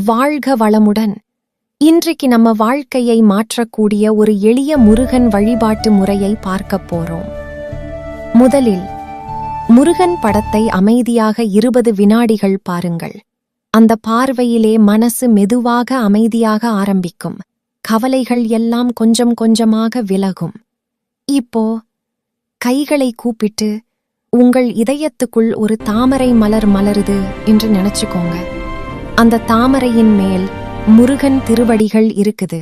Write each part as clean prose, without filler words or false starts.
வாழ்க வளமுடன். இன்றைக்கு நம்ம வாழ்க்கையை மாற்றக்கூடிய ஒரு எளிய முருகன் வழிபாட்டு முறையை பார்க்கப் போறோம். முதலில் முருகன் படத்தை அமைதியாக 20 வினாடிகள் பாருங்கள். அந்த பார்வையிலே மனசு மெதுவாக அமைதியாக ஆரம்பிக்கும். கவலைகள் எல்லாம் கொஞ்சம் கொஞ்சமாக விலகும். இப்போ கைகளை கூப்பிட்டு உங்கள் இதயத்துக்குள் ஒரு தாமரை மலர் மலருது என்று நினைச்சுக்கோங்க. அந்த தாமரையின் மேல் முருகன் திருவடிகள் இருக்குது.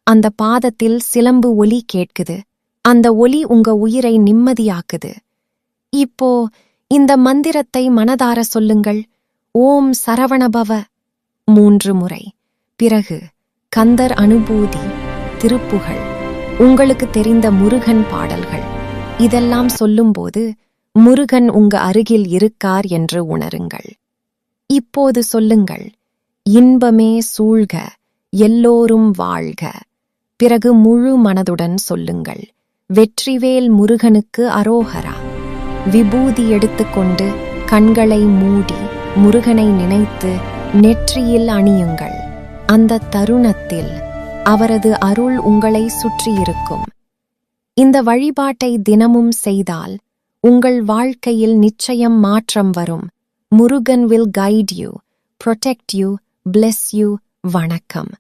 அந்த பாதத்தில் சிலம்பு ஒலி கேட்குது. அந்த ஒலி உங்க உயிரை நிம்மதியாக்குது. இப்போ இந்த மந்திரத்தை மனதார சொல்லுங்கள். ஓம் சரவணபவ 3 முறை. பிறகு கந்தர் அனுபூதி, திருப்புகழ், உங்களுக்கு தெரிந்த முருகன் பாடல்கள் இதெல்லாம் சொல்லும்போது முருகன் உங்க அருகில் இருக்கார் என்று உணருங்கள். இப்போது சொல்லுங்கள், இன்பமே சூழ்க, எல்லோரும் வாழ்க. பிறகு முழு மனதுடன் சொல்லுங்கள், வெற்றிவேல் முருகனுக்கு அரோகரா. விபூதி எடுத்துக்கொண்டு கண்களை மூடி முருகனை நினைத்து நெற்றியில் அணியுங்கள். அந்த தருணத்தில் அவரது அருள் உங்களை சுற்றியிருக்கும். இந்த வழிபாட்டை தினமும் செய்தால் உங்கள் வாழ்க்கையில் நிச்சயம் மாற்றம் வரும். Murugan will guide you, protect you, bless you. வணக்கம்.